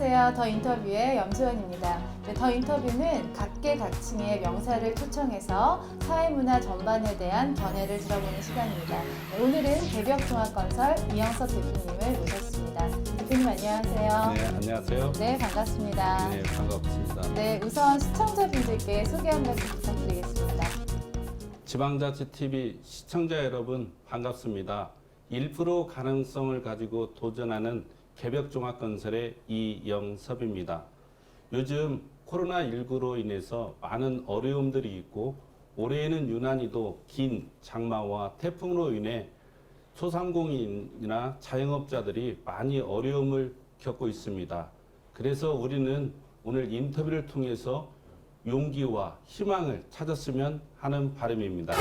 안녕하세요. 더 인터뷰의 염수연입니다. 더 인터뷰는 각계각층의 명사를 초청해서 사회문화 전반에 대한 견해를 들어보는 시간입니다. 오늘은 개벽종합건설 이영섭 대표님을 모셨습니다. 대표님 안녕하세요. 네, 안녕하세요. 네, 반갑습니다. 네, 반갑습니다. 네, 우선 시청자분들께 소개 한 말씀 부탁드리겠습니다. 지방자치TV 시청자 여러분 반갑습니다. 1% 가능성을 가지고 도전하는 개벽종합건설의 이영섭입니다. 요즘 코로나19로 인해서 많은 어려움들이 있고 올해에는 유난히도 긴 장마와 태풍으로 인해 소상공인이나 자영업자들이 많이 어려움을 겪고 있습니다. 그래서 우리는 오늘 인터뷰를 통해서 용기와 희망을 찾았으면 하는 바람입니다.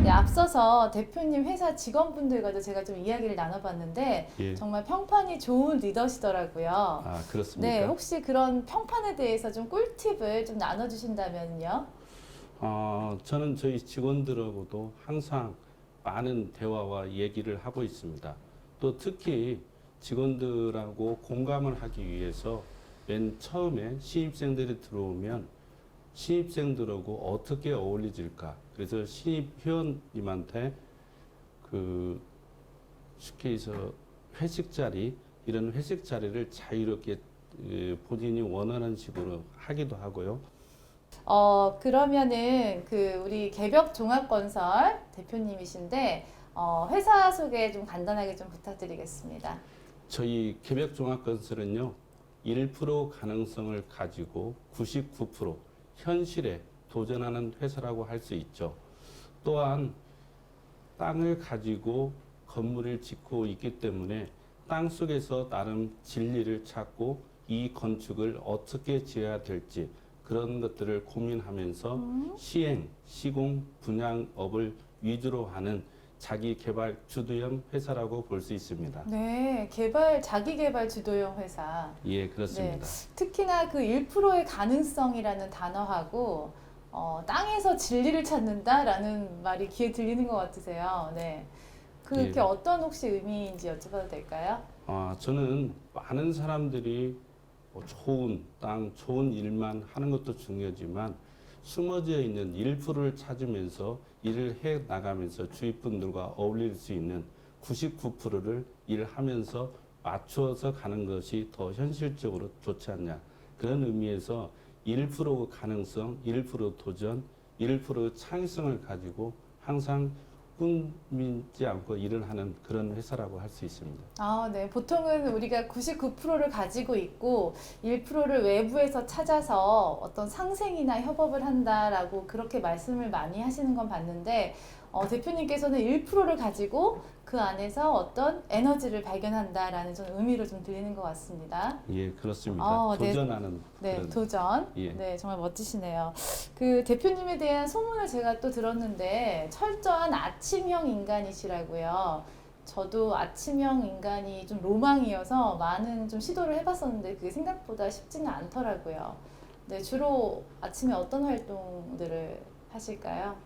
네, 앞서서 대표님 회사 직원분들과도 제가 좀 이야기를 나눠봤는데 예. 정말 평판이 좋은 리더시더라고요. 아, 그렇습니까? 네, 혹시 그런 평판에 대해서 좀 꿀팁을 좀 나눠주신다면요? 저는 저희 직원들하고도 항상 많은 대화와 얘기를 하고 있습니다. 또 특히 직원들하고 공감을 하기 위해서 맨 처음에 신입생들이 들어오면 신입생들하고 어떻게 어울리질까. 그래서 신입 회원님한테 쉽게 해서 회식 자리, 이런 회식 자리를 자유롭게 본인이 원하는 식으로 하기도 하고요. 그러면은 우리 개벽종합건설 대표님이신데 회사 소개 좀 간단하게 좀 부탁드리겠습니다. 저희 개벽종합건설은요, 1% 가능성을 가지고 99% 현실에 도전하는 회사라고 할 수 있죠. 또한 땅을 가지고 건물을 짓고 있기 때문에 땅 속에서 나름 진리를 찾고 이 건축을 어떻게 지어야 될지 그런 것들을 고민하면서 시행, 시공, 분양업을 위주로 하는 자기 개발 주도형 회사라고 볼 수 있습니다. 네, 자기 개발 주도형 회사. 예, 그렇습니다. 네, 특히나 그 1%의 가능성이라는 단어하고 땅에서 진리를 찾는다라는 말이 귀에 들리는 것 같으세요. 네, 그게 예. 어떤 혹시 의미인지 여쭤봐도 될까요? 저는 많은 사람들이 좋은 땅, 좋은 일만 하는 것도 중요하지만 숨어져 있는 1%를 찾으면서 일을 해 나가면서 주위 분들과 어울릴 수 있는 99%를 일하면서 맞추어서 가는 것이 더 현실적으로 좋지 않냐. 그런 의미에서 1% 가능성, 1% 도전, 1% 창의성을 가지고 항상 꿈미지 않고 일을 하는 그런 회사라고 할 수 있습니다. 네. 보통은 우리가 99%를 가지고 있고 1%를 외부에서 찾아서 어떤 상생이나 협업을 한다라고 그렇게 말씀을 많이 하시는 건 봤는데 대표님께서는 1%를 가지고 그 안에서 어떤 에너지를 발견한다라는 좀 의미로 좀 들리는 것 같습니다. 예, 그렇습니다. 네. 도전하는 네, 그런. 도전. 예. 네, 정말 멋지시네요. 그 대표님에 대한 소문을 제가 또 들었는데 철저한 아침형 인간이시라고요. 저도 아침형 인간이 좀 로망이어서 많은 좀 시도를 해봤었는데 그게 생각보다 쉽지는 않더라고요. 네, 주로 아침에 어떤 활동들을 하실까요?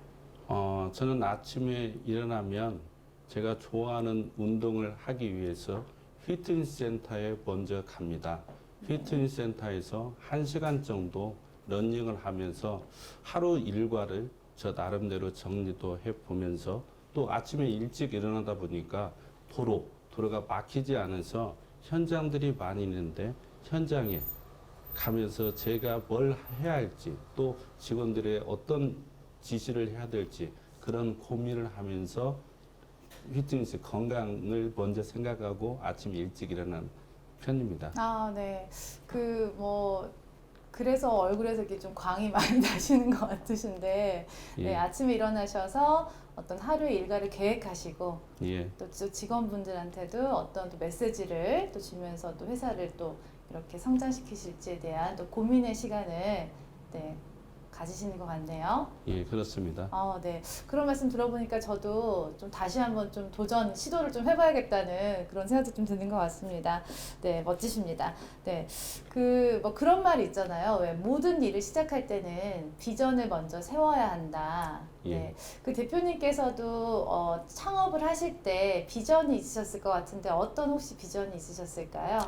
저는 아침에 일어나면 제가 좋아하는 운동을 하기 위해서 피트니스 센터에 먼저 갑니다. 피트니스 센터에서 1시간 정도 러닝을 하면서 하루 일과를 저 나름대로 정리도 해보면서 또 아침에 일찍 일어나다 보니까 도로가 막히지 않아서 현장들이 많이 있는데 현장에 가면서 제가 뭘 해야 할지 또 직원들의 어떤 지시를 해야 될지 그런 고민을 하면서 피트니스 건강을 먼저 생각하고 아침 일찍 일어나는 편입니다. 네. 그래서 얼굴에서 이렇게 좀 광이 많이 나시는 것 같으신데, 예. 네, 아침에 일어나셔서 어떤 하루의 일과를 계획하시고, 예. 또 직원분들한테도 어떤 또 메시지를 또 주면서 또 회사를 또 이렇게 성장시키실지에 대한 또 고민의 시간을 네, 가지시는 것 같네요. 예, 그렇습니다. 네. 그런 말씀 들어보니까 저도 좀 다시 한번 좀 도전, 시도를 좀 해봐야겠다는 그런 생각도 좀 드는 것 같습니다. 네, 멋지십니다. 네. 뭐 그런 말이 있잖아요. 왜 모든 일을 시작할 때는 비전을 먼저 세워야 한다. 네. 예. 그 대표님께서도 창업을 하실 때 비전이 있으셨을 것 같은데 어떤 혹시 비전이 있으셨을까요?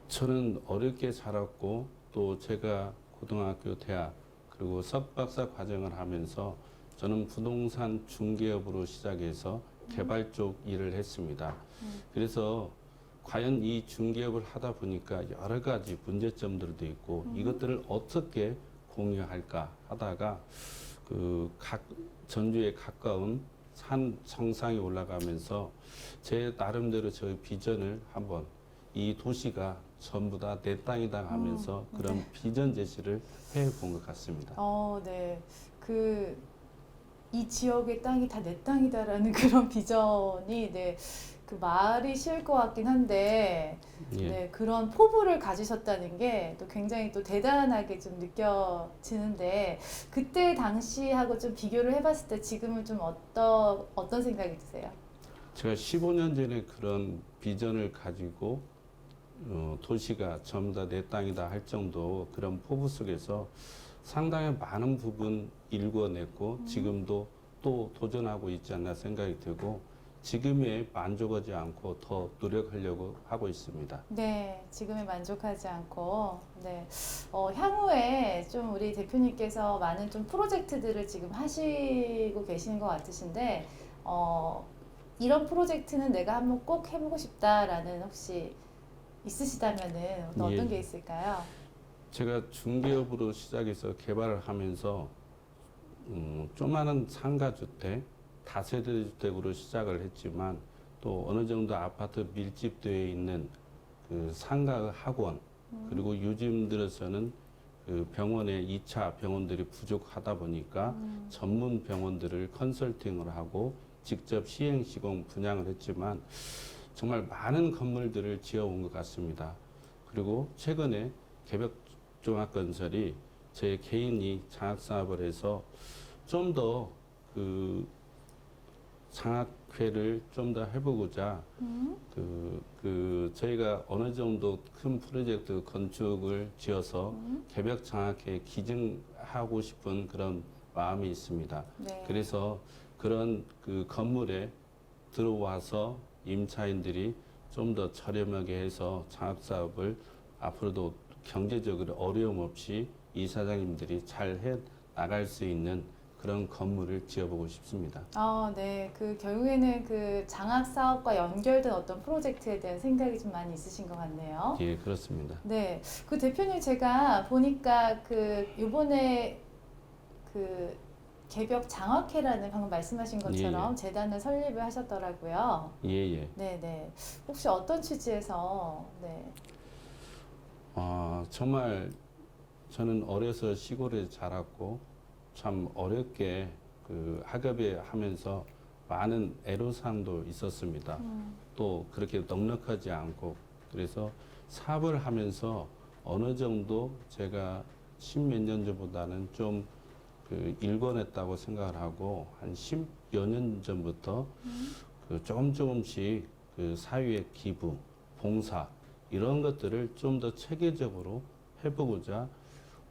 저는 어렵게 자랐고 또 제가 고등학교, 대학 그리고 석박사 과정을 하면서 저는 부동산 중개업으로 시작해서 개발 쪽 일을 했습니다. 그래서 과연 이 중개업을 하다 보니까 여러 가지 문제점들도 있고 이것들을 어떻게 공유할까 하다가 그 각 전주에 가까운 산 정상에 올라가면서 제 나름대로 저의 비전을 한번 이 도시가 전부 다 내 땅이다 하면서 그런 네. 비전 제시를 해본 것 같습니다. 네. 이 지역의 땅이 다 내 땅이다라는 그런 비전이, 네, 그 말이 쉬울 것 같긴 한데, 예. 네, 그런 포부를 가지셨다는 게 또 굉장히 또 대단하게 좀 느껴지는데, 그때 당시하고 좀 비교를 해봤을 때 지금은 좀 어떤 생각이 드세요? 제가 15년 전에 그런 비전을 가지고 도시가 전부 다 내 땅이다 할 정도 그런 포부 속에서 상당히 많은 부분 일궈냈고 지금도 또 도전하고 있지 않나 생각이 들고 지금에 만족하지 않고 더 노력하려고 하고 있습니다. 네, 지금에 만족하지 않고, 네, 향후에 좀 우리 대표님께서 많은 좀 프로젝트들을 지금 하시고 계시는 것 같으신데, 이런 프로젝트는 내가 한번 꼭 해보고 싶다라는 혹시 있으시다면은 어떤 예. 게 있을까요? 제가 중개업으로 시작해서 개발을 하면서 조그마한 상가주택, 다세대주택으로 시작을 했지만 또 어느 정도 아파트 밀집되어 있는 그 상가 학원 그리고 요즘 들어서는 그 병원에 2차 병원들이 부족하다 보니까 전문 병원들을 컨설팅을 하고 직접 시행 시공 분양을 했지만 정말 많은 건물들을 지어온 것 같습니다. 그리고 최근에 개벽종합건설이 제 개인이 장학사업을 해서 좀 더 그 장학회를 좀 더 해보고자 저희가 어느 정도 큰 프로젝트 건축을 지어서 개벽 장학회에 기증하고 싶은 그런 마음이 있습니다. 네. 그래서 그런 그 건물에 들어와서 임차인들이 좀 더 저렴하게 해서 장학사업을 앞으로도 경제적으로 어려움 없이 이사장님들이 잘 해 나갈 수 있는 그런 건물을 지어보고 싶습니다. 네. 결국에는 그 장학 사업과 연결된 어떤 프로젝트에 대한 생각이 좀 많이 있으신 것 같네요. 예, 그렇습니다. 네. 대표님 제가 보니까 요번에 개벽 장학회라는 방금 말씀하신 것처럼 재단을 설립을 하셨더라고요. 예, 예. 네네. 혹시 어떤 취지에서, 네. 정말 저는 어려서 시골에 자랐고 참 어렵게 그 학업에 하면서 많은 애로사항도 있었습니다. 또 그렇게 넉넉하지 않고 그래서 사업을 하면서 어느 정도 제가 십몇 년 전보다는 좀 그 일궈냈다고 생각을 하고 한 10여 년 전부터 그 조금씩 그 사회의 기부, 봉사 이런 것들을 좀 더 체계적으로 해보고자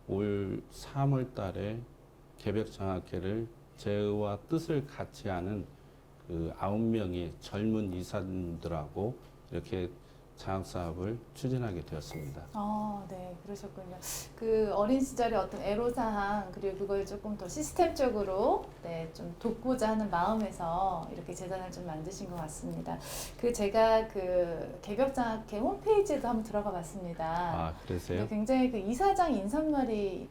올 3월 달에 개벽장학회를 저와 뜻을 같이 하는 그 9명의 젊은 이사님들하고 이렇게 장학사업을 추진하게 되었습니다. 네, 그러셨군요. 어린 시절의 어떤 애로사항, 그리고 그걸 조금 더 시스템적으로, 네, 좀 돕고자 하는 마음에서 이렇게 재단을 좀 만드신 것 같습니다. 제가 개벽장학회 홈페이지에도 한번 들어가 봤습니다. 그러세요? 네, 굉장히 이사장 인사말이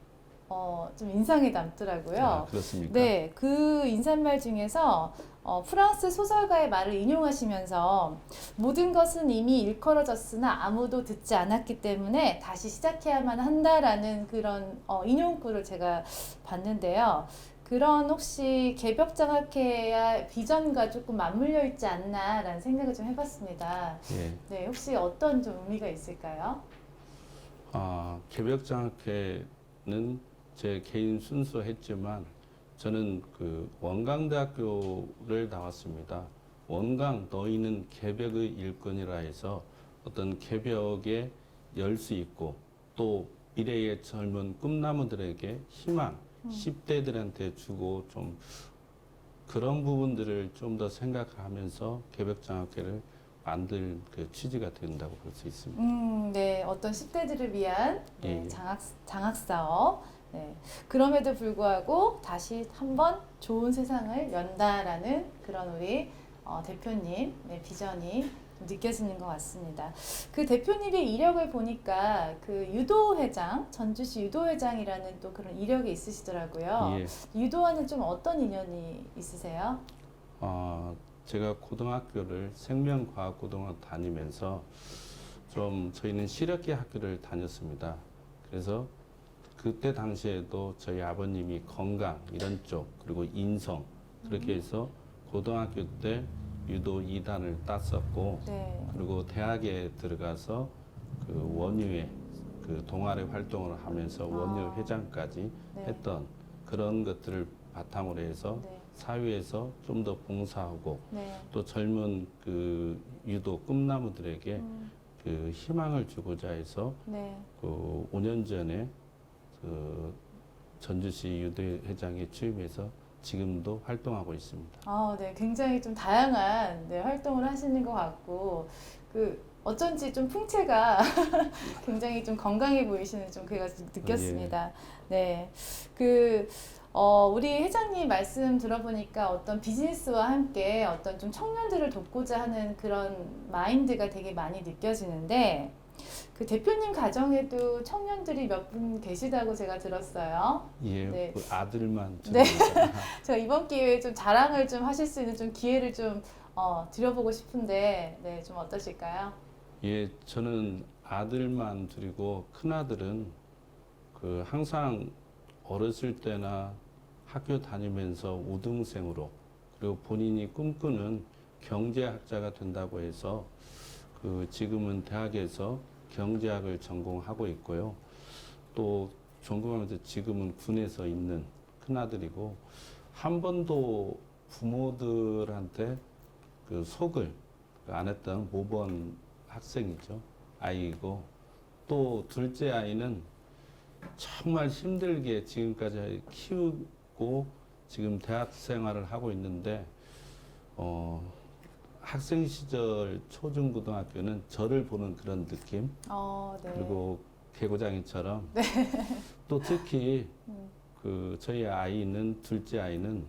좀 인상에 남더라고요. 그렇습니까? 네, 그 인사말 중에서 프랑스 소설가의 말을 인용하시면서 모든 것은 이미 일컬어졌으나 아무도 듣지 않았기 때문에 다시 시작해야만 한다라는 그런 인용구를 제가 봤는데요. 그런 혹시 개벽장학회의 비전과 조금 맞물려 있지 않나라는 생각을 좀 해봤습니다. 예. 네, 혹시 어떤 좀 의미가 있을까요? 개벽장학회는 제 개인 순서 했지만 저는 그 원광대학교를 나왔습니다. 원광 너희는 개벽의 일꾼이라 해서 어떤 개벽에 열 수 있고 또 미래의 젊은 꿈나무들에게 희망, 10대들한테 주고 좀 그런 부분들을 좀 더 생각하면서 개벽장학회를 만들 그 취지가 된다고 볼 수 있습니다. 네, 어떤 10대들을 위한 네, 예. 장학 사업. 네. 그럼에도 불구하고 다시 한번 좋은 세상을 연다라는 그런 우리 대표님 네, 비전이 느껴지는 것 같습니다. 그 대표님의 이력을 보니까 그 유도회장, 전주시 유도회장이라는 또 그런 이력이 있으시더라고요. 예. 유도와는 좀 어떤 인연이 있으세요? 제가 고등학교를 생명과학고등학교 다니면서 좀 저희는 실업계 학교를 다녔습니다. 그래서 그때 당시에도 저희 아버님이 건강 이런 쪽 그리고 인성 그렇게 해서 고등학교 때 유도 2단을 땄었고 네. 그리고 대학에 들어가서 그 원유회 그 동아리 활동을 하면서 원유 회장까지 네. 했던 그런 것들을 바탕으로 해서 네. 사회에서 좀 더 봉사하고 네. 또 젊은 그 유도 꿈나무들에게 그 희망을 주고자 해서 네. 그 5년 전에 그 전주시 유도회장에 취임해서 지금도 활동하고 있습니다. 네, 굉장히 좀 다양한 네, 활동을 하시는 것 같고, 그 어쩐지 좀 풍채가 굉장히 좀 건강해 보이시는 좀 그가 느꼈습니다. 네, 그 우리 회장님 말씀 들어보니까 어떤 비즈니스와 함께 어떤 좀 청년들을 돕고자 하는 그런 마인드가 되게 많이 느껴지는데. 그 대표님 가정에도 청년들이 몇 분 계시다고 제가 들었어요. 예, 네. 그 아들만 네. 줍니다. 제가 이번 기회에 좀 자랑을 좀 하실 수 있는 좀 기회를 좀 드려보고 싶은데, 네, 좀 어떠실까요? 예, 저는 아들만 둘이고 큰 아들은 그 항상 어렸을 때나 학교 다니면서 우등생으로 그리고 본인이 꿈꾸는 경제학자가 된다고 해서 그 지금은 대학에서 경제학을 전공하고 있고요. 또 전공하면서 지금은 군에서 있는 큰아들이고 한 번도 부모들한테 그 속을 안 했던 모범 학생이죠. 아이고 또 둘째 아이는 정말 힘들게 지금까지 키우고 지금 대학 생활을 하고 있는데 학생 시절 초중고등학교는 저를 보는 그런 느낌 네. 그리고 개고장이처럼 또 특히 그 저희 아이는 둘째 아이는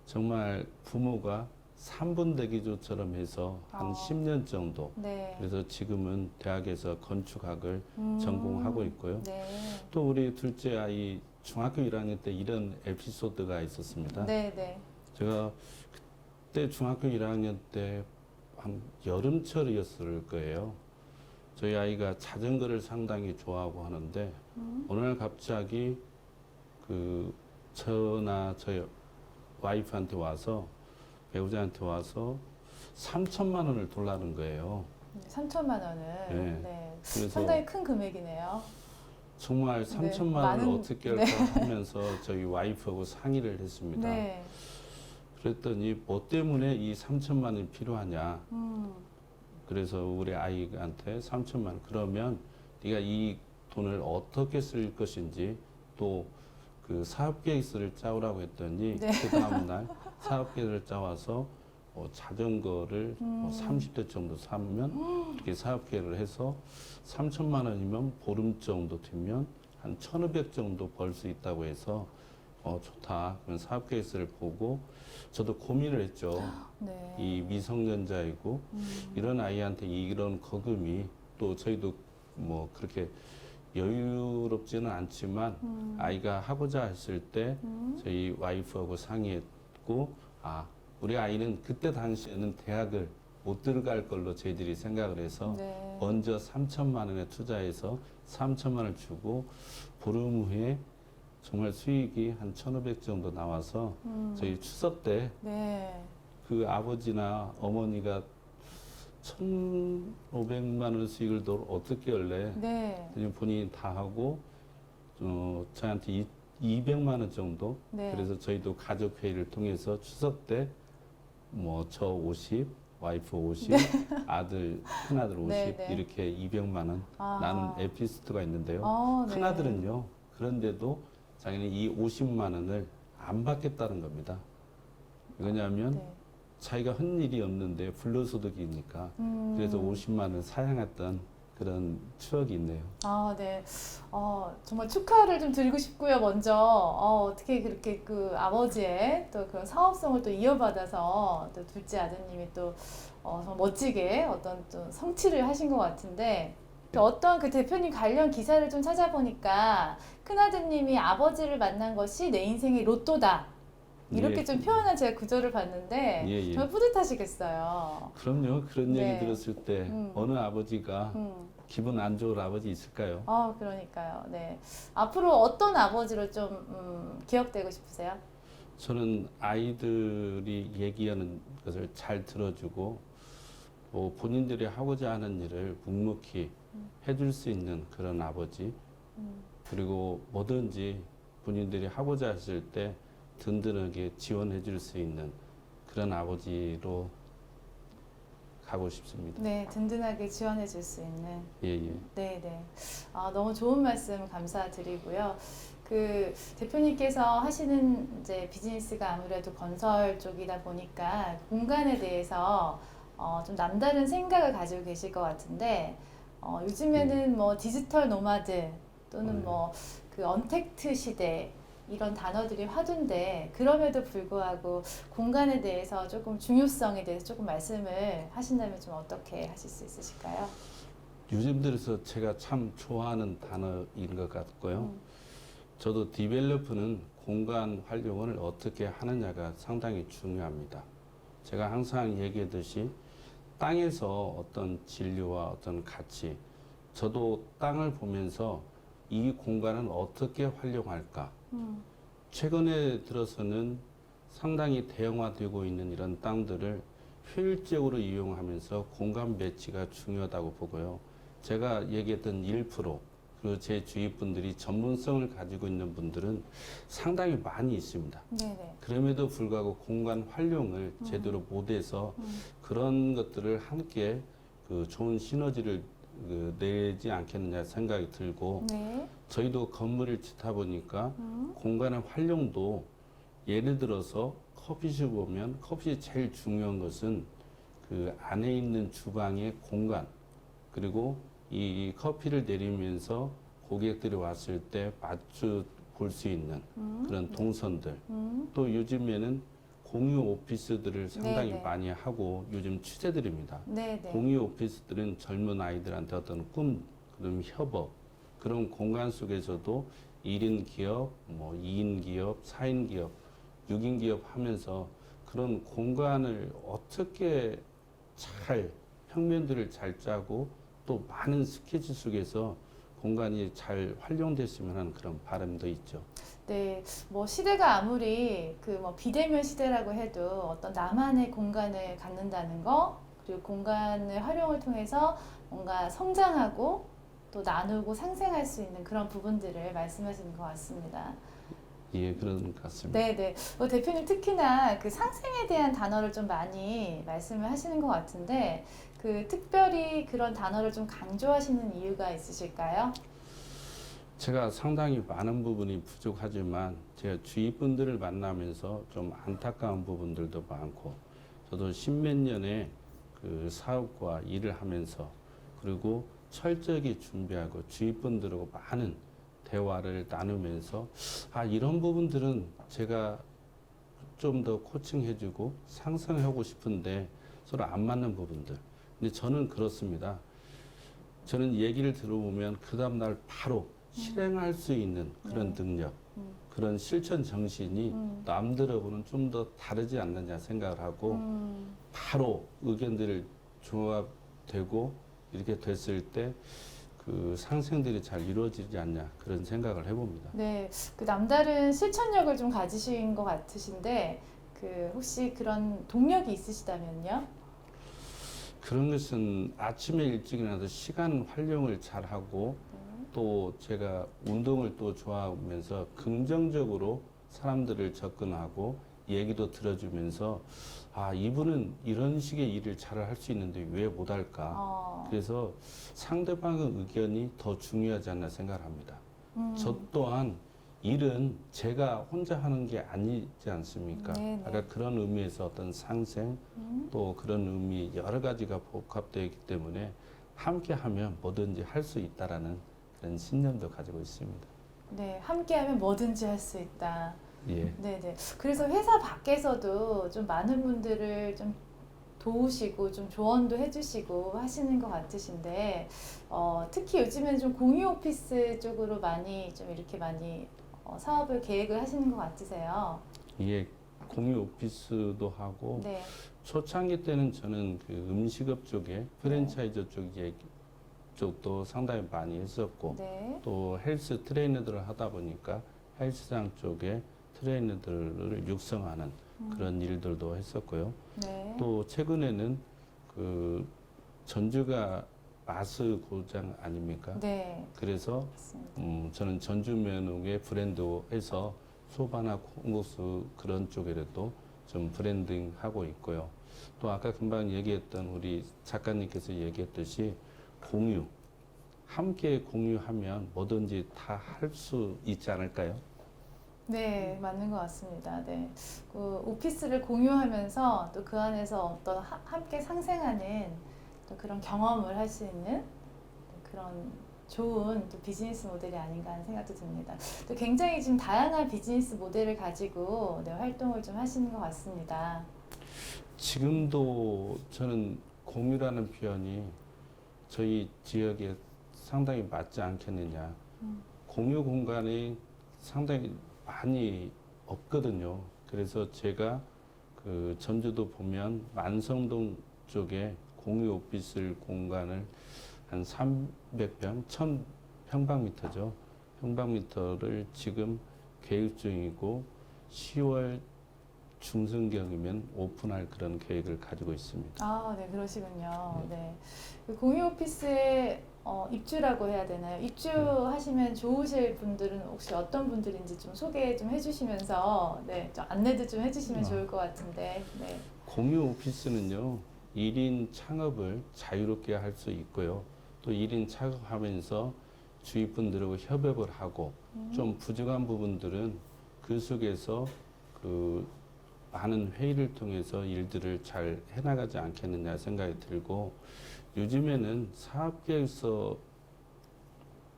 정말 부모가 3분 대기조처럼 해서 한 10년 정도 네. 그래서 지금은 대학에서 건축학을 전공하고 있고요. 네. 또 우리 둘째 아이 중학교 1학년 때 이런 에피소드가 있었습니다. 네, 네. 제가 그때 중학교 1학년 때 한 여름철이었을 거예요. 저희 아이가 자전거를 상당히 좋아하고 하는데 어느 날 갑자기 그 저나 저희 와이프한테 와서 배우자한테 와서 3천만 원을 달라는 거예요. 3천만 원을. 네. 네. 그래서 상당히 큰 금액이네요. 정말 3천만 원을 많은- 어떻게 할까 하면서 저희 와이프하고 상의를 했습니다. 네. 그랬더니 뭐 때문에 이 3천만 원이 필요하냐. 음. 그래서 우리 아이한테 3천만 원 그러면 네가 이 돈을 어떻게 쓸 것인지 또 그 사업 계획서를 짜오라고 했더니 네. 그 다음 날 사업 계획을 짜와서 자전거를 30대 정도 사면 이렇게 사업 계획을 해서 3천만 원이면 보름 정도 되면 한 1,500 정도 벌 수 있다고 해서 좋다. 그런 사업 계획서를 보고 저도 고민을 했죠. 네. 이 미성년자이고 이런 아이한테 이런 거금이 또 저희도 뭐 그렇게 여유롭지는 않지만 아이가 하고자 했을 때 저희 와이프하고 상의했고 우리 아이는 그때 당시에는 대학을 못 들어갈 걸로 저희들이 생각을 해서 네. 먼저 3천만 원에 투자해서 3천만 원을 주고 보름 후에 정말 수익이 한 1,500 정도 나와서 저희 추석 때 그 네. 아버지나 어머니가 1,500만 원 수익을 너 어떻게 할래? 네. 본인이 다 하고 저한테 200만 원 정도. 네. 그래서 저희도 가족 회의를 통해서 추석 때 뭐 저 50, 와이프 50, 아들 큰아들 50 네, 네. 이렇게 200만 원 아. 나눈 에피소드가 있는데요. 네. 큰아들은요. 그런데도 자기는 이 50만 원을 안 받겠다는 겁니다. 왜냐하면 네. 자기가 한 일이 없는데 불로소득이니까 그래서 50만 원 사양했던 그런 추억이 있네요. 네. 정말 축하를 좀 드리고 싶고요. 먼저 어떻게 그렇게 그 아버지의 또 그런 사업성을 또 이어받아서 또 둘째 아드님이 또 정말 멋지게 어떤 좀 성취를 하신 것 같은데 또 어떤 그 대표님 관련 기사를 좀 찾아보니까 큰아드님이 아버지를 만난 것이 내 인생의 로또다. 이렇게 예. 좀 표현한 제가 구절을 봤는데 예, 예. 정말 뿌듯하시겠어요. 그럼요. 그런 네. 얘기 들었을 때 어느 아버지가 기분 안 좋을 아버지 있을까요? 그러니까요. 네. 앞으로 어떤 아버지로 좀 기억되고 싶으세요? 저는 아이들이 얘기하는 것을 잘 들어주고 뭐 본인들이 하고자 하는 일을 묵묵히 해줄 수 있는 그런 아버지 그리고 뭐든지 본인들이 하고자 했을 때 든든하게 지원해 줄 수 있는 그런 아버지로 가고 싶습니다. 네, 든든하게 지원해 줄 수 있는. 예, 예. 네, 네. 너무 좋은 말씀 감사드리고요. 그 대표님께서 하시는 이제 비즈니스가 아무래도 건설 쪽이다 보니까 공간에 대해서 좀 남다른 생각을 가지고 계실 것 같은데 요즘에는 뭐 디지털 노마드 또는 뭐 그 언택트 시대 이런 단어들이 화두인데 그럼에도 불구하고 공간에 대해서 조금 중요성에 대해서 조금 말씀을 하신다면 좀 어떻게 하실 수 있으실까요? 요즘 들어서 제가 참 좋아하는 단어인 것 같고요. 저도 디벨로프는 공간 활용을 어떻게 하느냐가 상당히 중요합니다. 제가 항상 얘기하듯이 땅에서 어떤 진리와 어떤 가치, 저도 땅을 보면서 이 공간은 어떻게 활용할까? 최근에 들어서는 상당히 대형화되고 있는 이런 땅들을 효율적으로 이용하면서 공간 배치가 중요하다고 보고요. 제가 얘기했던 1% 그리고 제 주위 분들이 전문성을 가지고 있는 분들은 상당히 많이 있습니다. 네네. 그럼에도 불구하고 공간 활용을 제대로 못해서 그런 것들을 함께 그 좋은 시너지를 내지 않겠느냐 생각이 들고 네. 저희도 건물을 짓다 보니까 공간의 활용도 예를 들어서 커피숍 보면 커피숍 제일 중요한 것은 그 안에 있는 주방의 공간 그리고 이 커피를 내리면서 고객들이 왔을 때 마주 볼 수 있는 그런 동선들 또 요즘에는 공유 오피스들을 상당히 네네. 많이 하고 요즘 추세들입니다. 네네. 공유 오피스들은 젊은 아이들한테 어떤 꿈, 그런 협업, 그런 공간 속에서도 1인 기업, 뭐 2인 기업, 4인 기업, 6인 기업 하면서 그런 공간을 어떻게 잘 평면들을 잘 짜고 또 많은 스케줄 속에서 공간이 잘 활용됐으면 하는 그런 바람도 있죠. 네, 뭐 시대가 아무리 그 뭐 비대면 시대라고 해도 어떤 나만의 공간을 갖는다는 거, 그리고 공간의 활용을 통해서 뭔가 성장하고 또 나누고 상생할 수 있는 그런 부분들을 말씀하시는 것 같습니다. 예, 그런 것 같습니다. 네네. 대표님 특히나 그 상생에 대한 단어를 좀 많이 말씀을 하시는 것 같은데 그 특별히 그런 단어를 좀 강조하시는 이유가 있으실까요? 제가 상당히 많은 부분이 부족하지만 제가 주위 분들을 만나면서 좀 안타까운 부분들도 많고 저도 십몇 년의 그 사업과 일을 하면서 그리고 철저하게 준비하고 주위 분들하고 많은 대화를 나누면서 이런 부분들은 제가 좀 더 코칭해주고 상승하고 싶은데 서로 안 맞는 부분들. 근데 저는 그렇습니다. 저는 얘기를 들어보면 그 다음날 바로 실행할 수 있는 그런 능력, 그런 실천 정신이 남들하고는 좀 더 다르지 않느냐 생각을 하고 바로 의견들을 조합되고 이렇게 됐을 때 그 상생들이 잘 이루어지지 않냐 그런 생각을 해봅니다. 네, 그 남다른 실천력을 좀 가지신 것 같으신데 그 혹시 그런 동력이 있으시다면요? 그런 것은 아침에 일찍 일어나서 시간 활용을 잘 하고 또 제가 운동을 또 좋아하면서 긍정적으로 사람들을 접근하고 얘기도 들어주면서 아, 이분은 이런 식의 일을 잘 할 수 있는데 왜 못할까? 어, 그래서 상대방의 의견이 더 중요하지 않나 생각합니다. 저 또한 일은 제가 혼자 하는 게 아니지 않습니까? 네네. 아까 그런 의미에서 어떤 상생 또 그런 의미 여러 가지가 복합되어 있기 때문에 함께 하면 뭐든지 할 수 있다라는 그런 신념도 가지고 있습니다. 네, 함께하면 뭐든지 할 수 있다. 예. 네네. 그래서 회사 밖에서도 좀 많은 분들을 좀 도우시고 좀 조언도 해주시고 하시는 것 같으신데 특히 요즘에는 좀 공유 오피스 쪽으로 많이 좀 이렇게 많이 사업을 계획을 하시는 것 같으세요. 이게 공유 오피스도 하고 네, 초창기 때는 저는 그 음식업 쪽에 프랜차이즈 쪽도 상당히 많이 했었고 네, 또 헬스 트레이너들을 하다 보니까 헬스장 쪽에 트레이너들을 육성하는 그런 일들도 했었고요. 네, 또 최근에는 그 전주가 마스 고장 아닙니까? 네, 그래서 맞습니다. 저는 전주 면옥의 브랜드에서 소바나 콩국수 그런 쪽에도 좀 브랜딩하고 있고요. 또 아까 금방 얘기했던 우리 작가님께서 얘기했듯이 공유, 함께 공유하면 뭐든지 다 할 수 있지 않을까요? 네, 맞는 것 같습니다. 네, 그 오피스를 공유하면서 또 그 안에서 어떤 함께 상생하는 또 그런 경험을 할 수 있는 또 그런 좋은 또 비즈니스 모델이 아닌가 하는 생각도 듭니다. 또 굉장히 지금 다양한 비즈니스 모델을 가지고 네, 활동을 좀 하시는 것 같습니다. 지금도 저는 공유라는 표현이 저희 지역에 상당히 맞지 않겠느냐. 공유 공간이 상당히 많이 없거든요. 그래서 제가 그 전주도 보면 만성동 쪽에 공유 오피스 공간을 한 300평, 1000평방미터죠. 평방미터를 지금 계획 중이고 10월 중순경이면 오픈할 그런 계획을 가지고 있습니다. 아, 네, 그러시군요. 네. 그 공유 오피스에 입주라고 해야 되나요? 입주하시면 좋으실 분들은 혹시 어떤 분들인지 좀 소개 좀 해주시면서 네, 좀 안내도 좀 해주시면 좋을 것 같은데. 네. 공유 오피스는요, 1인 창업을 자유롭게 할 수 있고요. 또 1인 창업하면서 주위 분들하고 협업을 하고 좀 부족한 부분들은 그 속에서 그 많은 회의를 통해서 일들을 잘 해나가지 않겠느냐 생각이 들고 요즘에는 사업계획서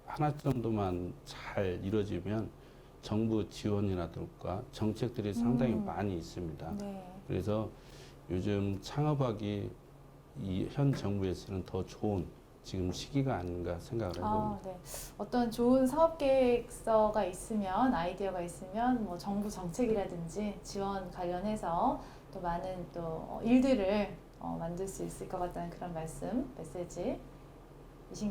하나 정도만 잘 이루어지면 정부 지원이라든가 정책들이 상당히 많이 있습니다. 네. 그래서 요즘 창업하기 이 현 정부에서는 더 좋은 지금 시기가 아닌가 생각을 해봅니다. 네. 어떤 좋은 사업 계획서가 있으면, 아이디어가 있으면, 뭐 정부 정책이라든지 지원 관련해서 또 많은 또 일들을 만들 수 있을 것 같다는 그런 메시지이신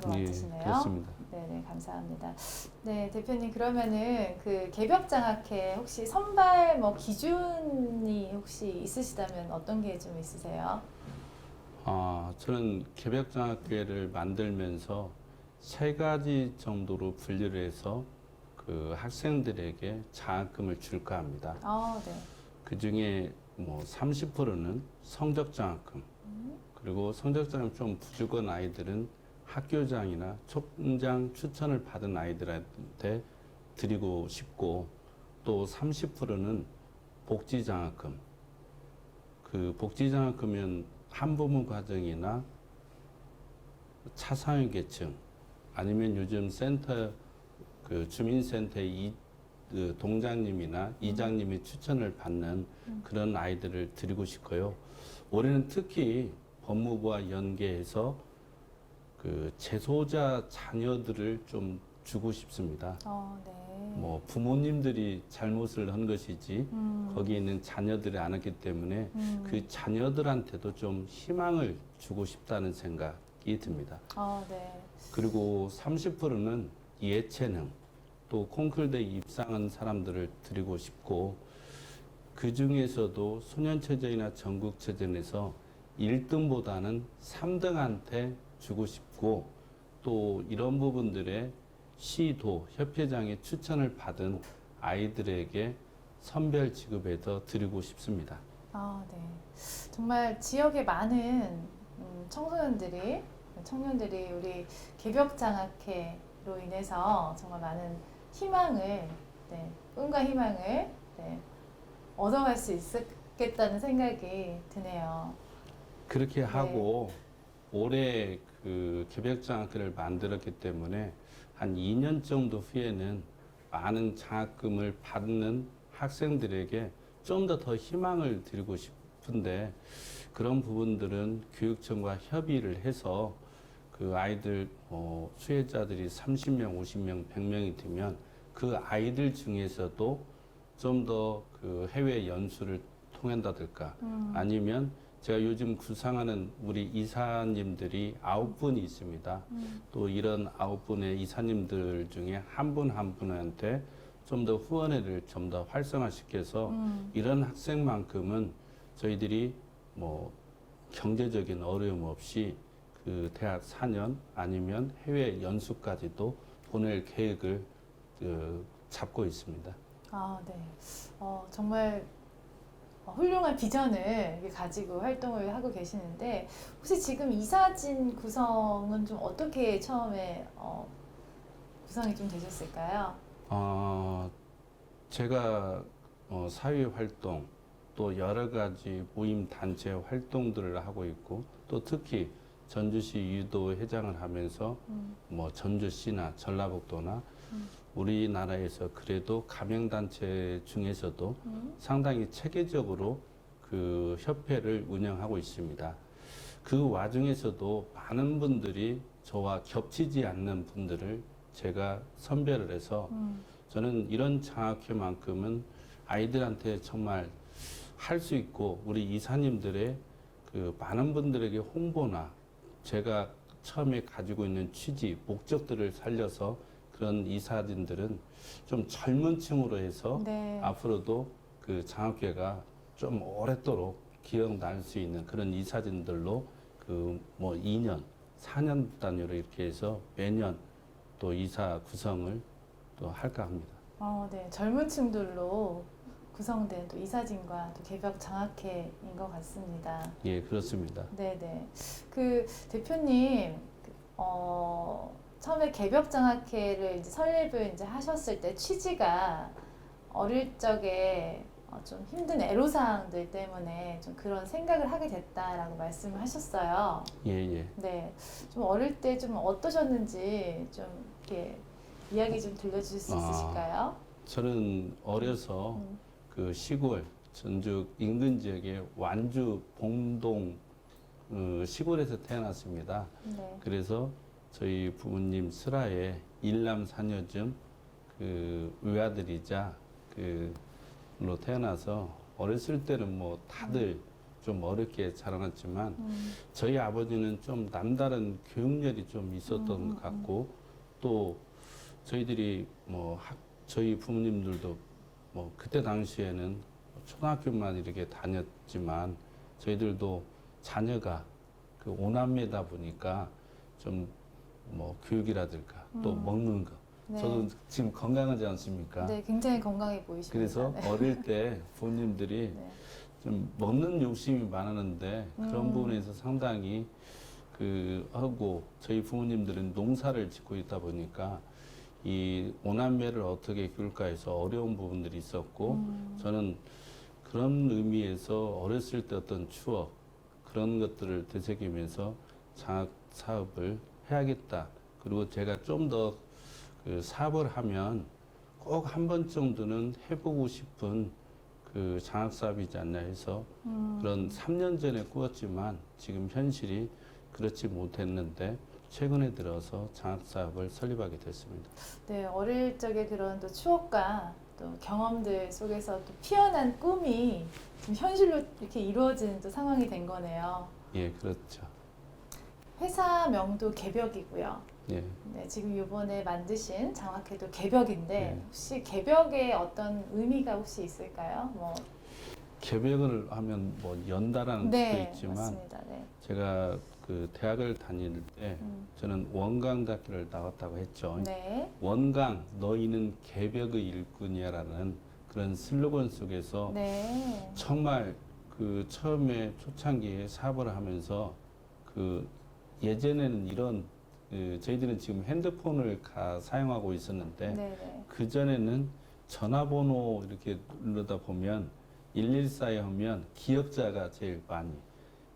것 예, 같으시네요. 그렇습니다. 네네, 감사합니다. 네, 대표님, 그러면은 그 개별 장학회 혹시 선발 뭐 기준이 혹시 있으시다면 어떤 게 좀 있으세요? 저는 개별장학회를 만들면서 세 가지 정도로 분류를 해서 그 학생들에게 장학금을 줄까 합니다. 네. 그 중에 뭐 30%는 성적장학금, 그리고 성적장학금 좀 부족한 아이들은 학교장이나 총장 추천을 받은 아이들한테 드리고 싶고, 또 30%는 복지장학금. 그 복지장학금은 한부모 가정이나 차상위 계층 아니면 요즘 센터 그 주민센터의 그 동장님이나 이장님이 추천을 받는 그런 아이들을 드리고 싶고요. 올해는 특히 법무부와 연계해서 그 재소자 자녀들을 좀 주고 싶습니다. 네. 뭐 부모님들이 잘못을 한 것이지 거기에 있는 자녀들이 않았기 때문에 그 자녀들한테도 좀 희망을 주고 싶다는 생각이 듭니다. 네. 그리고 30%는 예체능 또 콩쿨대 입상한 사람들을 드리고 싶고 그 중에서도 소년체전이나 전국체전에서 1등보다는 3등한테 주고 싶고 또 이런 부분들에 시도 협회장의 추천을 받은 아이들에게 선별 지급해서 드리고 싶습니다. 아, 네. 정말 지역에 많은 청년들이 우리 개벽장학회로 인해서 정말 많은 희망을, 네, 꿈과 희망을 네, 얻어갈 수 있겠다는 생각이 드네요. 그렇게 네. 하고 올해 그 개벽장학회를 만들었기 때문에 한 2년 정도 후에는 많은 장학금을 받는 학생들에게 좀 더 희망을 드리고 싶은데 그런 부분들은 교육청과 협의를 해서 그 아이들 수혜자들이 30명, 50명, 100명이 되면 그 아이들 중에서도 좀 더 그 해외 연수를 통한다든가 아니면 제가 요즘 구상하는 우리 이사님들이 9분이 있습니다. 또 이런 9분의 이사님들 중에 한 분 한 분한테 좀 더 후원회를 좀 더 활성화시켜서 이런 학생만큼은 저희들이 뭐 경제적인 어려움 없이 그 대학 4년 아니면 해외 연수까지도 보낼 계획을 잡고 있습니다. 아, 네. 정말 훌륭한 비전을 이렇게 가지고 활동을 하고 계시는데 혹시 지금 이사진 구성은 좀 어떻게 처음에 구성이 좀 되셨을까요? 제가 사회 활동 또 여러 가지 모임 단체 활동들을 하고 있고 또 특히 전주시 유도 회장을 하면서 뭐 전주시나 전라북도나 우리나라에서 그래도 가맹단체 중에서도 상당히 체계적으로 그 협회를 운영하고 있습니다. 그 와중에서도 많은 분들이 저와 겹치지 않는 분들을 제가 선별을 해서 저는 이런 장학회만큼은 아이들한테 정말 할 수 있고 우리 이사님들의 그 많은 분들에게 홍보나 제가 처음에 가지고 있는 취지, 목적들을 살려서 그런 이사진들은 좀 젊은 층으로 해서 네. 앞으로도 그 장학회가 좀 오랫도록 기억날 수 있는 그런 이사진들로 그 뭐 2년, 4년 단위로 이렇게 해서 매년 또 이사 구성을 또 할까 합니다. 네. 젊은 층들로 구성된 또 이사진과 또 개벽 장학회인 것 같습니다. 예, 그렇습니다. 네네. 그 대표님, 처음에 개벽 장학회를 이제 설립을 이제 하셨을 때 취지가 어릴 적에 좀 힘든 애로사항들 때문에 좀 그런 생각을 하게 됐다라고 말씀을 하셨어요. 예, 예. 네. 좀 어릴 때 좀 어떠셨는지 좀 이렇게 이야기 좀 들려주실 수 있으실까요? 저는 어려서 그 시골 전주 인근 지역의 완주 봉동 시골에서 태어났습니다. 네. 그래서 저희 부모님 슬하에 일남 사녀 중 그 외아들이자 그로 태어나서 어렸을 때는 뭐 다들 좀 어렵게 자라났지만 저희 아버지는 좀 남다른 교육열이 좀 있었던 것 같고 또 저희들이 뭐 저희 부모님들도 뭐 그때 당시에는 초등학교만 이렇게 다녔지만 저희들도 자녀가 그 오남매다 보니까 좀 뭐 교육이라든가 또 먹는 거 네. 저도 지금 건강하지 않습니까? 네, 굉장히 건강해 보이십니다. 그래서 네. 어릴 때 부모님들이 네. 좀 먹는 욕심이 많았는데 그런 부분에서 상당히 그 하고 저희 부모님들은 농사를 짓고 있다 보니까 이 오남매를 어떻게 키울까 해서 어려운 부분들이 있었고 저는 그런 의미에서 어렸을 때 어떤 추억 그런 것들을 되새기면서 장학 사업을 해야겠다. 그리고 제가 좀 더 그 사업을 하면 꼭 한 번 정도는 해보고 싶은 그 장학 사업이지 않나 해서 그런 3년 전에 꾸었지만 지금 현실이 그렇지 못했는데 최근에 들어서 장학 사업을 설립하게 됐습니다. 네, 어릴 적에 그런 또 추억과 또 경험들 속에서 또 피어난 꿈이 지금 현실로 이렇게 이루어지는 또 상황이 된 거네요. 예, 그렇죠. 회사명도 개벽이고요. 예. 네, 지금 이번에 만드신 장학회도 개벽인데 네. 혹시 개벽에 어떤 의미가 혹시 있을까요? 뭐 개벽을 하면 뭐 연다라는 뜻도 네, 있지만 맞습니다. 네. 제가 그 대학을 다닐 때 저는 원광대학교를 나왔다고 했죠. 네. 원강 너희는 개벽의 일꾼이야라는 그런 슬로건 속에서 네. 정말 그 처음에 초창기에 사업을 하면서 그 예전에는 이런 저희들은 지금 핸드폰을 사용하고 있었는데 네. 네. 그 전에는 전화번호 이렇게 누르다 보면 114에 하면 기업자가 제일 많이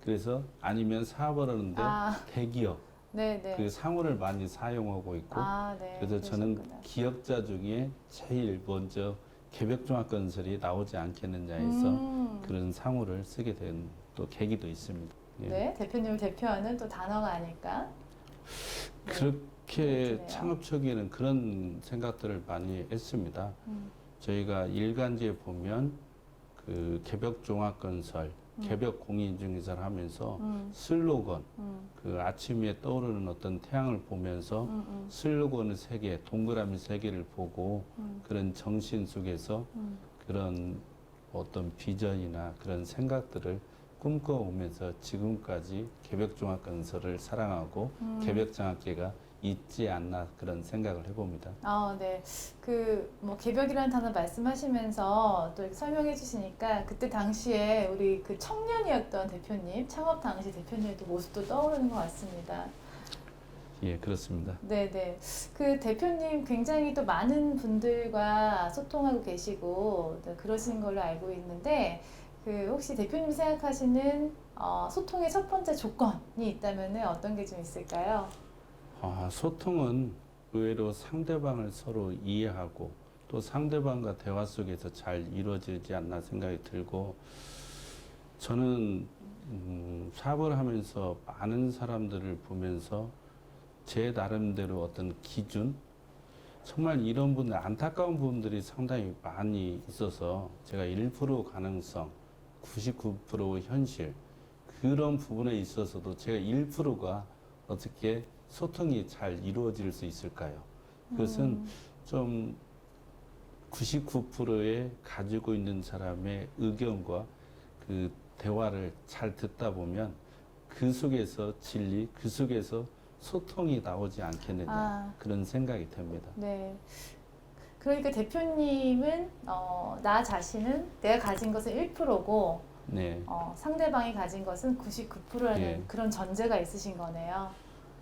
그래서 아니면 사업을 하는데 아, 대기업 네. 네. 그 상호를 많이 사용하고 있고 아, 네. 그래서 저는 그러셨구나. 기업자 중에 제일 먼저 개벽종합건설이 나오지 않겠느냐 해서 그런 상호를 쓰게 된 또 계기도 있습니다. 예. 네. 대표님을 대표하는 또 단어가 아닐까? 네. 그렇게 그렇네요. 창업 초기에는 그런 생각들을 많이 했습니다. 저희가 일간지에 보면 그 개벽종합건설, 개벽공인중개사를 하면서 슬로건, 그 아침에 떠오르는 어떤 태양을 보면서 슬로건의 세계, 동그라미 세계를 보고 그런 정신 속에서 그런 어떤 비전이나 그런 생각들을 꿈꿔오면서 지금까지 개벽종합건설을 사랑하고 개벽장학계가 있지 않나 그런 생각을 해봅니다. 아, 네. 그, 뭐, 개벽이라는 단어 말씀하시면서 또 이렇게 설명해 주시니까 그때 당시에 우리 그 청년이었던 대표님, 창업 당시 대표님의 또 모습도 떠오르는 것 같습니다. 예, 그렇습니다. 네네. 그 대표님 굉장히 또 많은 분들과 소통하고 계시고 또 그러신 걸로 알고 있는데 그 혹시 대표님 생각하시는 소통의 첫 번째 조건이 있다면 어떤 게 좀 있을까요? 소통은 의외로 상대방을 서로 이해하고 또 상대방과 대화 속에서 잘 이루어지지 않나 생각이 들고 저는 사업을 하면서 많은 사람들을 보면서 제 나름대로 어떤 기준 정말 이런 분들 안타까운 부분들이 상당히 많이 있어서 제가 1% 가능성 99% 현실 그런 부분에 있어서도 제가 1%가 어떻게 소통이 잘 이루어질 수 있을까요? 그것은 좀 99%의 가지고 있는 사람의 의견과 그 대화를 잘 듣다 보면 그 속에서 진리, 그 속에서 소통이 나오지 않겠느냐 그런 생각이 듭니다. 네. 그러니까 대표님은 나 자신은 내가 가진 것은 1%고 네, 상대방이 가진 것은 99%라는 예. 그런 전제가 있으신 거네요.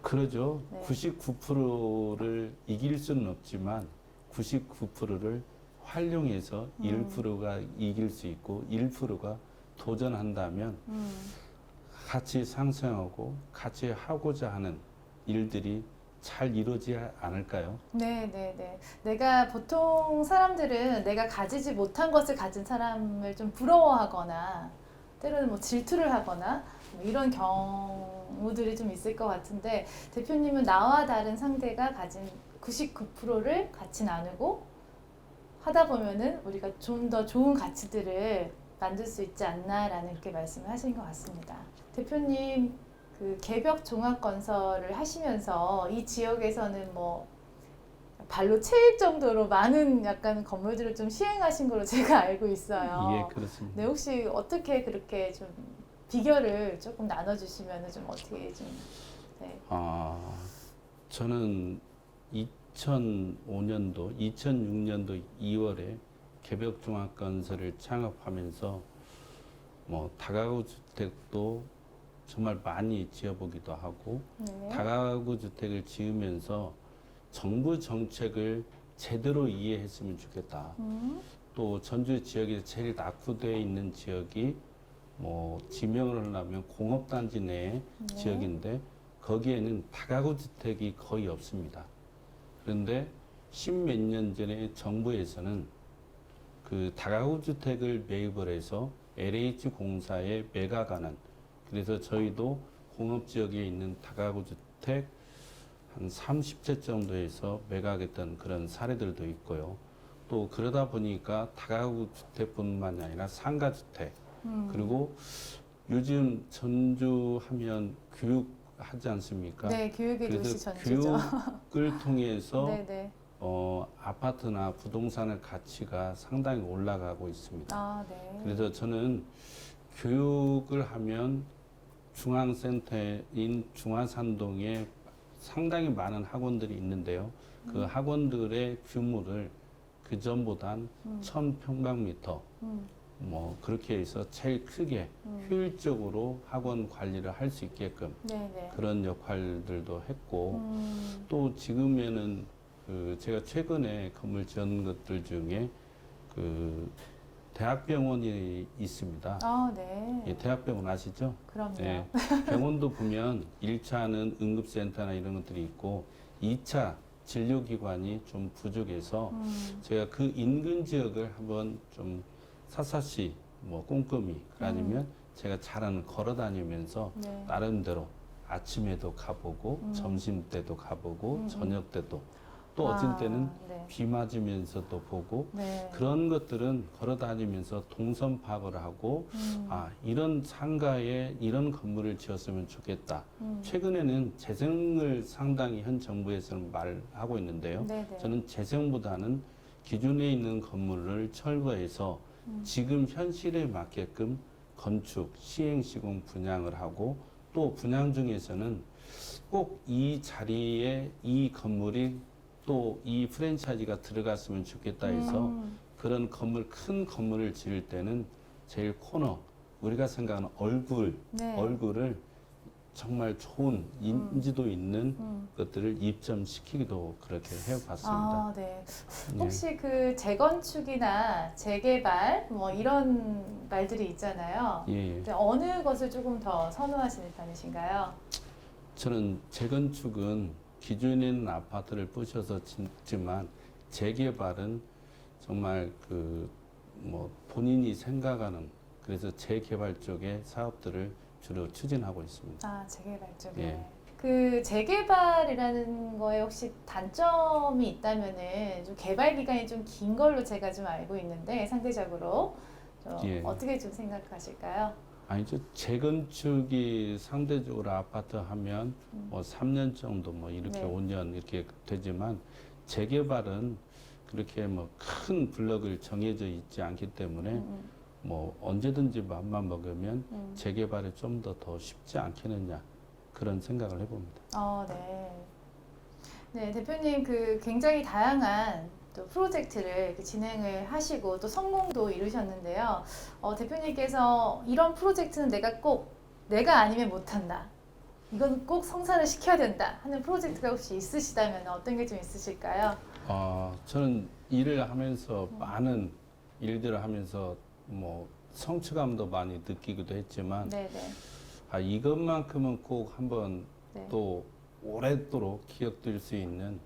그러죠. 네. 99%를 이길 수는 없지만 99%를 활용해서 1%가 이길 수 있고 1%가 도전한다면 같이 상생하고 같이 하고자 하는 일들이 잘 이루어지지 않을까요? 네, 네, 네. 내가 보통 사람들은 내가 가지지 못한 것을 가진 사람을 좀 부러워하거나 때로는 뭐 질투를 하거나 뭐 이런 경우들이 좀 있을 것 같은데 대표님은 나와 다른 상대가 가진 99%를 같이 나누고 하다 보면은 우리가 좀 더 좋은 가치들을 만들 수 있지 않나라는 그렇게 말씀을 하신 것 같습니다. 대표님 그 개벽 종합 건설을 하시면서 이 지역에서는 뭐 발로 채일 정도로 많은 약간 건물들을 좀 시행하신 걸로 제가 알고 있어요. 예, 그렇습니다. 네, 혹시 어떻게 그렇게 좀 비결을 조금 나눠주시면 좀 어떻게 좀 네. 저는 2005년도, 2006년도 2월에 개벽종합건설을 창업하면서 뭐 다가구 주택도 정말 많이 지어보기도 하고 네. 다가구 주택을 지으면서 정부 정책을 제대로 이해했으면 좋겠다. 또 전주 지역에 제일 낙후되어 있는 지역이 뭐 지명을 하려면 공업단지 내 네. 지역인데 거기에는 다가구 주택이 거의 없습니다. 그런데 십몇 년 전에 정부에서는 그 다가구 주택을 매입을 해서 LH 공사에 매각하는 그래서 저희도 공업지역에 있는 다가구 주택 한 30채 정도에서 매각했던 그런 사례들도 있고요. 또 그러다 보니까 다가구 주택뿐만이 아니라 상가주택 그리고 요즘 전주 하면 교육 하지 않습니까? 네, 교육의 도시 그래서 전주죠. 교육을 통해서 네, 네. 아파트나 부동산의 가치가 상당히 올라가고 있습니다. 아, 네. 그래서 저는 교육을 하면 중앙센터인 중화산동에 상당히 많은 학원들이 있는데요. 그 학원들의 규모를 그 전보단 1000평방미터 뭐 그렇게 해서 제일 크게 효율적으로 학원 관리를 할 수 있게끔 네네. 그런 역할들도 했고 또 지금에는 그 제가 최근에 건물 지은 것들 중에 그 대학병원이 있습니다. 아, 네. 예, 대학병원 아시죠? 그럼요. 예, 병원도 보면 1차는 응급센터나 이런 것들이 있고 2차 진료기관이 좀 부족해서 제가 그 인근 지역을 한번 좀 샅샅이 뭐 꼼꼼히 아니면 제가 잘 아는 걸어 다니면서 네. 나름대로 아침에도 가보고 점심 때도 가보고 저녁 때도 또 어떤 아, 때는 네. 비 맞으면서도 보고 네. 그런 것들은 걸어 다니면서 동선 파악을 하고 아 이런 상가에 이런 건물을 지었으면 좋겠다. 최근에는 재생을 상당히 현 정부에서는 말하고 있는데요. 네네. 저는 재생보다는 기존에 있는 건물을 철거해서 지금 현실에 맞게끔 건축, 시행 시공 분양을 하고 또 분양 중에서는 꼭 이 자리에 이 건물이 또 이 프랜차이즈가 들어갔으면 좋겠다 해서 그런 건물, 큰 건물을 지을 때는 제일 코너, 우리가 생각하는 네. 얼굴을 정말 좋은 인지도 있는 것들을 입점시키기도 그렇게 해봤습니다. 아, 네. 예. 혹시 그 재건축이나 재개발 뭐 이런 말들이 있잖아요. 예, 예. 근데 어느 것을 조금 더 선호하시는 편이신가요? 저는 재건축은 기존에 있는 아파트를 부셔서 짓지만 재개발은 정말 그 뭐 본인이 생각하는 그래서 재개발 쪽의 사업들을 주로 추진하고 있습니다. 아, 재개발 쪽에. 예. 그 재개발이라는 거에 혹시 단점이 있다면은 좀 개발 기간이 좀 긴 걸로 제가 좀 알고 있는데 상대적으로 좀 예. 어떻게 좀 생각하실까요? 아니죠. 재건축이 상대적으로 아파트 하면 뭐 3년 정도 뭐 이렇게 네. 5년 이렇게 되지만 재개발은 그렇게 뭐 큰 블럭을 정해져 있지 않기 때문에 뭐 언제든지 맘만 먹으면 재개발이 좀 더 쉽지 않겠느냐 그런 생각을 해봅니다. 네. 네, 대표님 그 굉장히 다양한 또 프로젝트를 이렇게 진행을 하시고 또 성공도 이루셨는데요. 대표님께서 이런 프로젝트는 내가 아니면 못한다. 이건 꼭 성사를 시켜야 된다 하는 프로젝트가 혹시 있으시다면 어떤 게 좀 있으실까요? 저는 일을 하면서 많은 일들을 하면서 뭐 성취감도 많이 느끼기도 했지만 네네. 이것만큼은 꼭 한번 네. 또 오랫도록 기억될 수 있는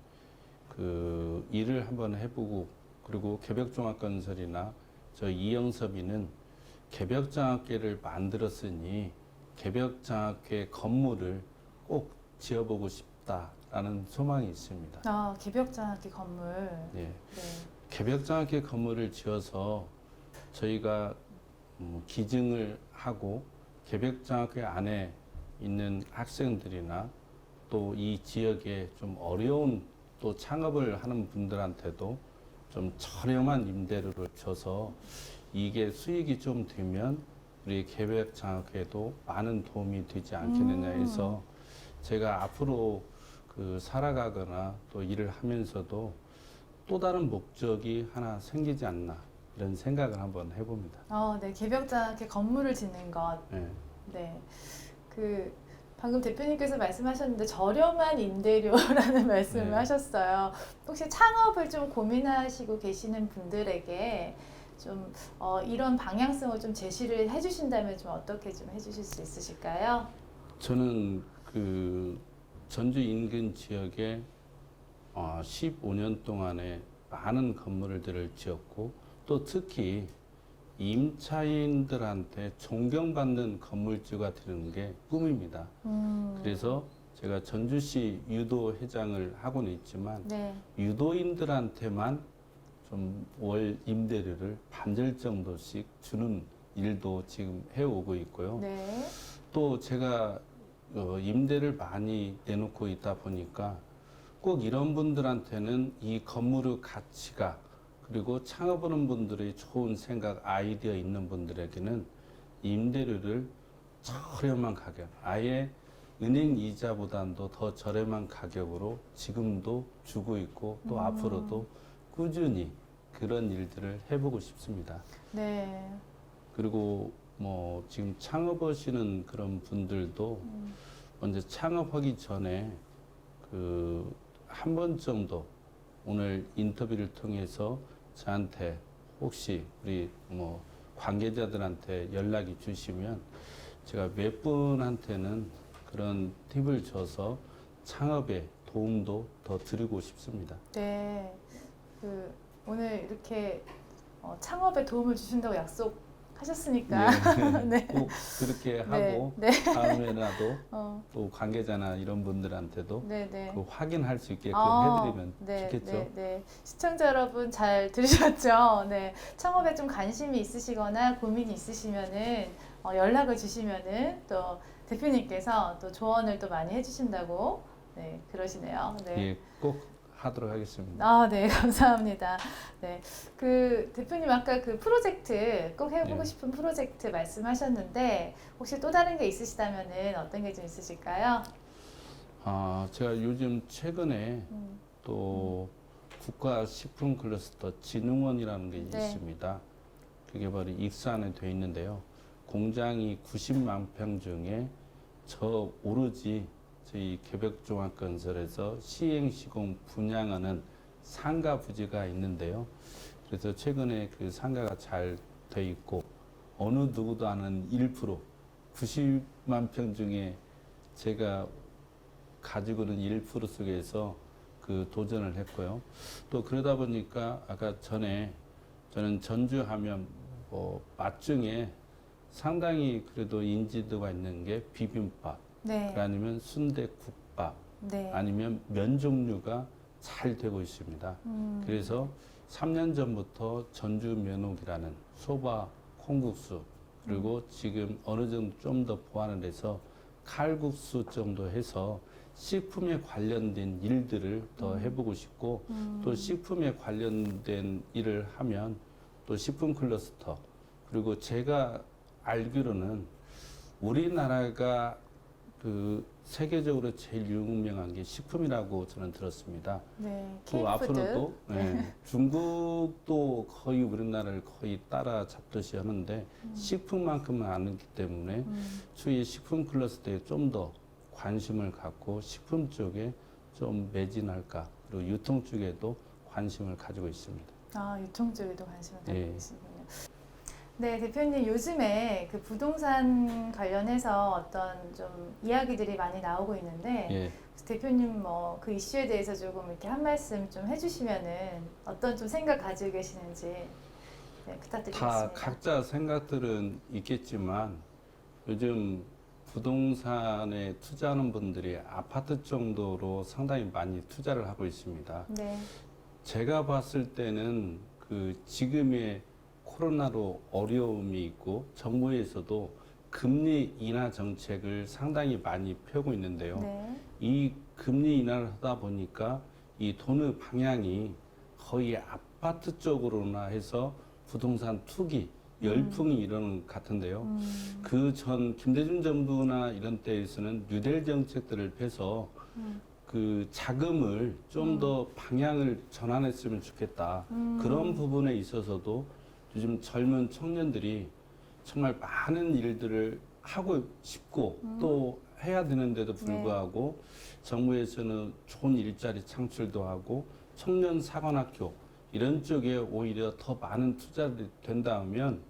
그 일을 한번 해보고 그리고 개벽종합건설이나 저 이영섭이는 개벽장학계를 만들었으니 개벽장학계 건물을 꼭 지어보고 싶다라는 소망이 있습니다. 개벽장학기 건물. 예. 네. 개벽장학계 건물을 지어서 저희가 기증을 하고 개벽장학회 안에 있는 학생들이나 또 이 지역에 좀 어려운 또 창업을 하는 분들한테도 좀 저렴한 임대료를 줘서 이게 수익이 좀 되면 우리 개벽장학회도 많은 도움이 되지 않겠느냐 해서 제가 앞으로 그 살아가거나 또 일을 하면서도 또 다른 목적이 하나 생기지 않나 이런 생각을 한번 해봅니다. 네. 개벽장학기 건물을 짓는 것. 예. 네. 그 방금 대표님께서 말씀하셨는데 저렴한 임대료라는 말씀을 네. 하셨어요. 혹시 창업을 좀 고민하시고 계시는 분들에게 좀 이런 방향성을 좀 제시를 해주신다면 좀 어떻게 좀 해주실 수 있으실까요? 저는 그 전주 인근 지역에 15년 동안에 많은 건물들을 지었고 또 특히 임차인들한테 존경받는 건물주가 되는 게 꿈입니다. 그래서 제가 전주시 유도 회장을 하고는 있지만 네. 유도인들한테만 좀 월 임대료를 반절 정도씩 주는 일도 지금 해오고 있고요. と 제가 임대를 많이 내놓고 있다 보니까 꼭 이런 분들한테는 이 건물의 가치가 그리고 창업하는 분들의 좋은 생각, 아이디어 있는 분들에게는 임대료를 저렴한 가격, 아예 은행 이자보다도 더 저렴한 가격으로 지금도 주고 있고 또 앞으로도 꾸준히 그런 일들을 해보고 싶습니다. 네. 그리고 뭐 지금 창업하시는 그런 분들도 먼저 창업하기 전에 그 한 번 정도 오늘 인터뷰를 통해서 저한테 혹시 우리 뭐 관계자들한테 연락이 주시면 제가 몇 분한테는 그런 팁을 줘서 창업에 도움도 더 드리고 싶습니다. 네. 그 오늘 이렇게 창업에 도움을 주신다고 약속하셨으니까 예, 네. 꼭 그렇게 하고 네. 다음에라도 어, 또 관계자나 이런 분들한테도 네, 네. 그 확인할 수 있게끔 해드리면 네, 좋겠죠. 네, 네. 시청자 여러분 잘 들으셨죠? 네. 창업에 좀 관심이 있으시거나 고민이 있으시면은 연락을 주시면은 또 대표님께서 또 조언을 또 많이 해주신다고 네, 그러시네요. 네. 예, 꼭 하도록 하겠습니다. 아, 네, 감사합니다. 네, 그 대표님 아까 그 프로젝트 꼭 해보고 네. 싶은 프로젝트 말씀하셨는데 혹시 또 다른 게 있으시다면은 어떤 게 좀 있으실까요? 제가 요즘 최근에 음, 또 국가식품클러스터 진흥원이라는 게 네. 있습니다. 그게 바로 익산에 돼 있는데요. 공장이 90만 평 중에 저 오로지 저희 개벽종합건설에서 시행시공 분양하는 상가 부지가 있는데요. 그래서 최근에 그 상가가 잘 돼 있고 어느 누구도 아는 1% 90만 평 중에 제가 가지고는 1% 속에서 그 도전을 했고요. 또 그러다 보니까 아까 전에 저는 전주하면 뭐 맛 중에 상당히 그래도 인지도가 있는 게 비빔밥, 네, 아니면 순대국밥, 네. 아니면 면 종류가 잘 되고 있습니다. 그래서 3년 전부터 전주 면옥이라는 소바 콩국수 그리고 지금 어느 정도 좀 더 보완을 해서 칼국수 정도 해서 식품에 관련된 일들을 더 해보고 싶고 또 식품에 관련된 일을 하면 또 식품 클러스터 그리고 제가 알기로는 우리나라가 그 세계적으로 제일 유명한 게 식품이라고 저는 들었습니다. 네, 또 케이푸드. 앞으로도 중국도 거의 우리나라를 거의 따라잡듯이 하는데 식품만큼은 아니기 때문에 추후에 식품 클러스터에 좀 더 관심을 갖고 식품 쪽에 좀 매진할까 그리고 유통 쪽에도 관심을 가지고 있습니다. 아, 유통 쪽에도 관심을 가지고 예. 계시군요. 네, 대표님 요즘에 그 부동산 관련해서 어떤 좀 이야기들이 많이 나오고 있는데 예. 대표님 뭐 그 이슈에 대해서 조금 이렇게 한 말씀 좀 해주시면은 어떤 좀 생각 가지고 계시는지 네, 부탁드리겠습니다. 다 각자 생각들은 있겠지만 요즘 부동산에 투자하는 분들이 아파트 정도로 상당히 많이 투자를 하고 있습니다. 네, 제가 봤을 때는 그 지금의 코로나로 어려움이 있고 정부에서도 금리 인하 정책을 상당히 많이 펴고 있는데요. 네, 이 금리 인하를 하다 보니까 이 돈의 방향이 거의 아파트 쪽으로나 해서 부동산 투기 열풍이 일어나는 것 같은데요. 그 전 김대중 정부나 이런 때에서는 뉴델 정책들을 펴서 그 자금을 좀 더 방향을 전환했으면 좋겠다. 그런 부분에 있어서도 요즘 젊은 청년들이 정말 많은 일들을 하고 싶고 또 해야 되는데도 불구하고 정부에서는 좋은 일자리 창출도 하고 청년 사관학교 이런 쪽에 오히려 더 많은 투자를 된다면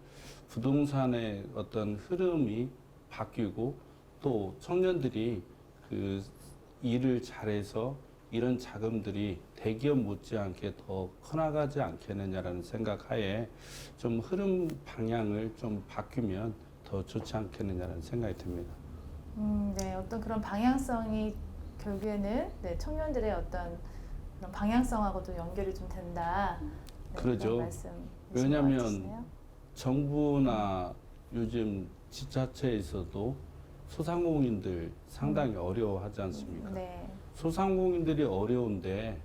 부동산의 어떤 흐름이 바뀌고 또 청년들이 그 일을 잘해서 이런 자금들이 대기업 못지않게 더 커나가지 않겠느냐라는 생각하에 좀 흐름 방향을 좀 바뀌면 더 좋지 않겠느냐라는 생각이 듭니다. 네, 어떤 그런 방향성이 결국에는 네, 청년들의 어떤 그런 방향성하고도 연결이 좀 된다. 네, 그러죠. 그런 말씀이신 왜냐하면 것 같으시네요. 정부나 요즘 지자체에서도 소상공인들 상당히 어려워하지 않습니까? 네. 소상공인들이 어려운데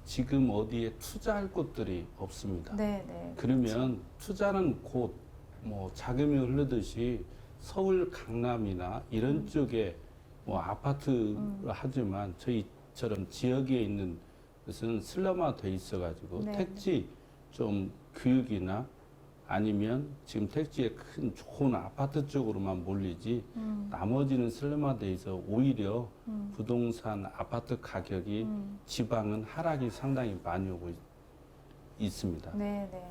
지금 어디에 투자할 곳들이 없습니다. 네, 네. 그러면 투자는 곧 뭐 자금이 흐르듯이 서울 강남이나 이런 쪽에 뭐 아파트를 하지만 저희처럼 지역에 있는 것은 슬럼화돼 있어가지고 네. 택지 좀 교육이나 아니면 지금 택지에 큰 좋은 아파트 쪽으로만 몰리지 나머지는 슬럼화돼 있어 오히려 부동산 아파트 가격이 지방은 하락이 상당히 많이 오고 있습니다. 네, 네.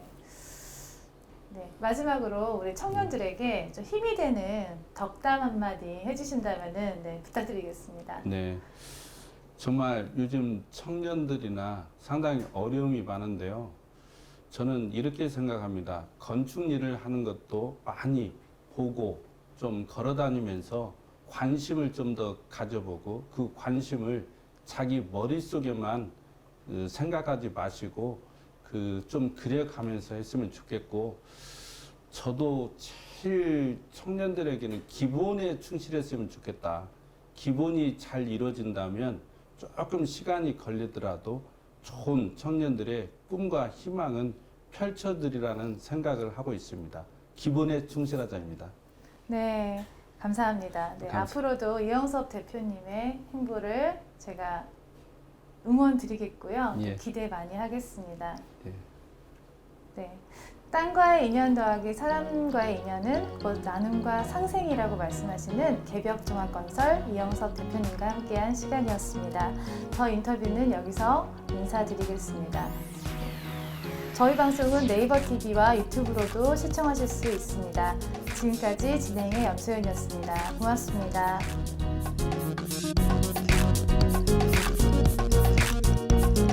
네, 마지막으로 우리 청년들에게 좀 힘이 되는 덕담 한마디 해주신다면은 네, 부탁드리겠습니다. 네. 정말 요즘 청년들이나 상당히 어려움이 많은데요. 저는 이렇게 생각합니다. 건축 일을 하는 것도 많이 보고 좀 걸어 다니면서 관심을 좀 더 가져보고 그 관심을 자기 머릿속에만 생각하지 마시고 좀 그려가면서 했으면 좋겠고 저도 제일 청년들에게는 기본에 충실했으면 좋겠다. 기본이 잘 이루어진다면 조금 시간이 걸리더라도 좋은 청년들의 꿈과 희망은 펼쳐드리라는 생각을 하고 있습니다. 기본에 충실하자입니다. 네, 감사합니다. 네, 감사- 앞으로도 이영섭 대표님의 행보를 제가 응원 드리겠고요. 예. 기대 많이 하겠습니다. 네. 네. 땅과의 인연 더하기 사람과의 인연은 곧 나눔과 상생이라고 말씀하시는 개벽종합건설 이영섭 대표님과 함께한 시간이었습니다. 더 인터뷰는 여기서 인사드리겠습니다. 저희 방송은 네이버 TV와 유튜브로도 시청하실 수 있습니다. 지금까지 진행의 염소연이었습니다. 고맙습니다.